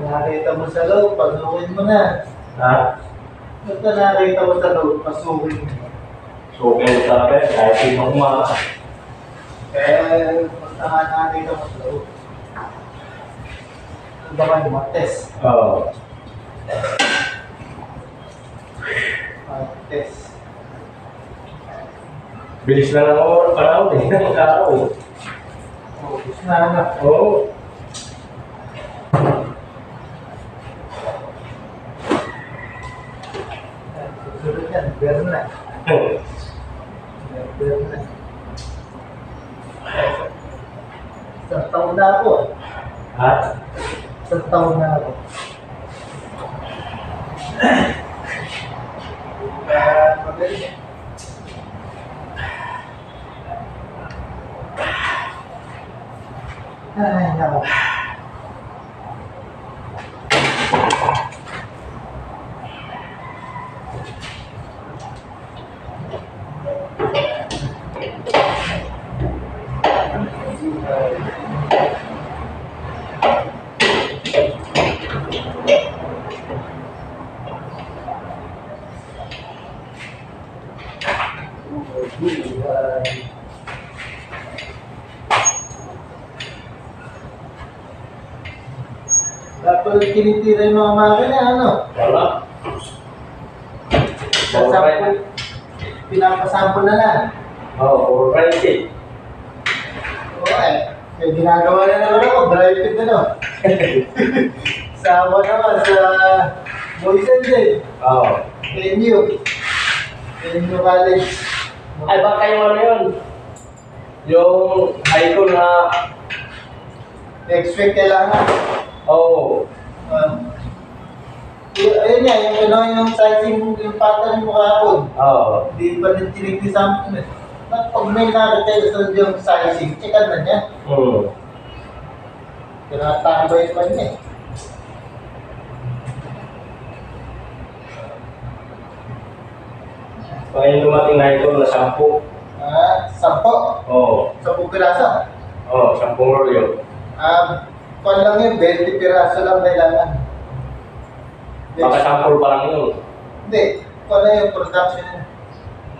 nakita mo sa loob, pasukin mo na. Ha? Basta nakita mo sa loob, pasukin mo. Sukin sa akin, kahit sinong umaga. Kaya, basta nga nakita mo sa loob. Ano ba kayo, mag-test? Oo. Mag-test. Bilis na ng oras panahon eh. Mag-araw eh. Oo, gusto na na. Oo. Susunod yan, Berna. Berna. Isang taon na ako. Ha? Isang taon na ako. Magaling. Ay, nako. Dapat tinitira yung mga makina, ano? Wala. Sasample, pinapasample na lang. Oo, puro pricey. Oo eh. May ginagawa na naman ako, drive fit na no. Sama naman sa Moisen din. Oo. NU College. Ay, baka yung ano yun? Yung high school na... Next week kailangan. Oo. Ayun nga, yung sizing, yung pattern mo kahapon. Oo. Hindi pa rin tinig ni Samson eh. Pag may nakatay sa yung sizing, checkan na niya. Tinatambay pa niya eh. Ngayon dumating na ito na 10. 10. Oo. 10 piraso. Oo, 10 rolyo. Kung lang yun, 20 piraso lang kailangan. Baka sample pa lang yun. Hindi, kung lang yung production yun.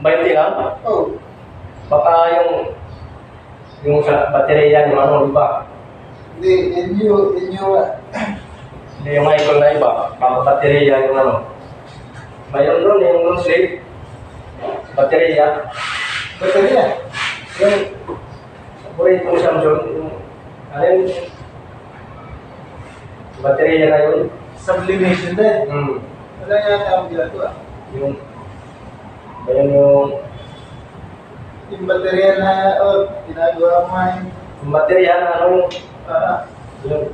20 lang? Oh, Baka yung sa baterya, yung ano, iba. hindi, inyo, Hindi yung icon na iba. Baka baterya, yung ano. Mayroon doon, yung long sleeve. Baterya. baterya. Yung paborito ko Samsung, yung ano yun? Baterya na yun. Sublimation din. Wala yata ang ginagawa. Yung yung Yung baterya na, ginagawa mo nga yun. yung baterya na ano yung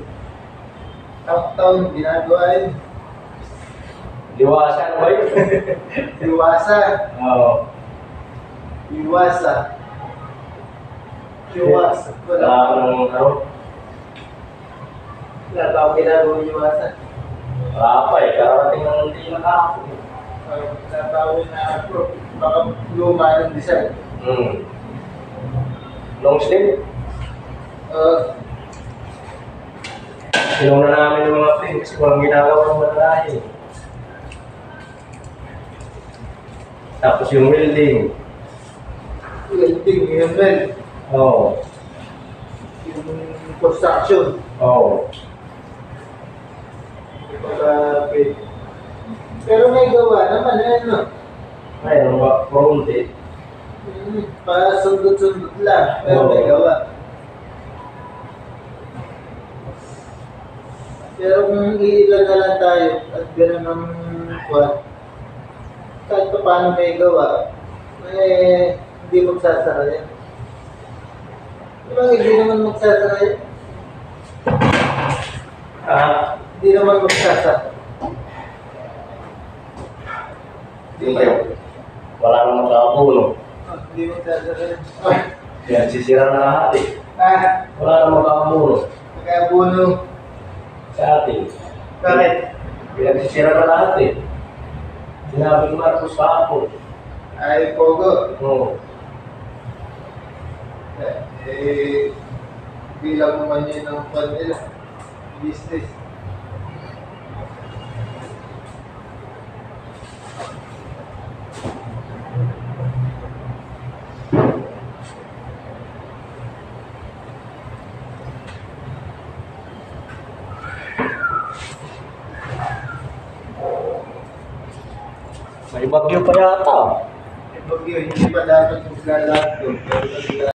Taon-taon, ginagawa yun. liwasan ba yun? Iwasa. Oo. Iwasa. Iwasa. Wala akong ano. Wala pa ako ginagawa yung iwasa. Wala pa eh. Karating ng hindi nakakapon. Natawin na bro, baka luma ng design. Long sleeve. Sinuna namin yung mga print kasi walang ginagawa ng matalahi. Tapos yung welding. Welding, yung weld, Oo. yung construction. Oo. Pwede. Pero may gawa naman, ano? Mayroon ba? Kurunti. Para sundot-sundot lang, pero may gawa. Pero kung iilan na lang tayo at gano'n ang kwan, kahit pa paano may gawa, hindi magsasara yan. Diba hindi naman magsasara yan? Hindi naman magsasara. Siyempre, wala namang kakapuno. Hindi magsasara yan. Yan, sisira na lahat eh. Wala namang kakapuno Kaya buno. sa atin. Bakit? Pinagsisira na lahat eh. Sinabi ni Marcos kahapon. Ay, Pogo. Oo. Bilang naman yun ng kwan nila. Business. bagyo pa yata. Bagyo, hindi pa dapat maglalakad doon. Pero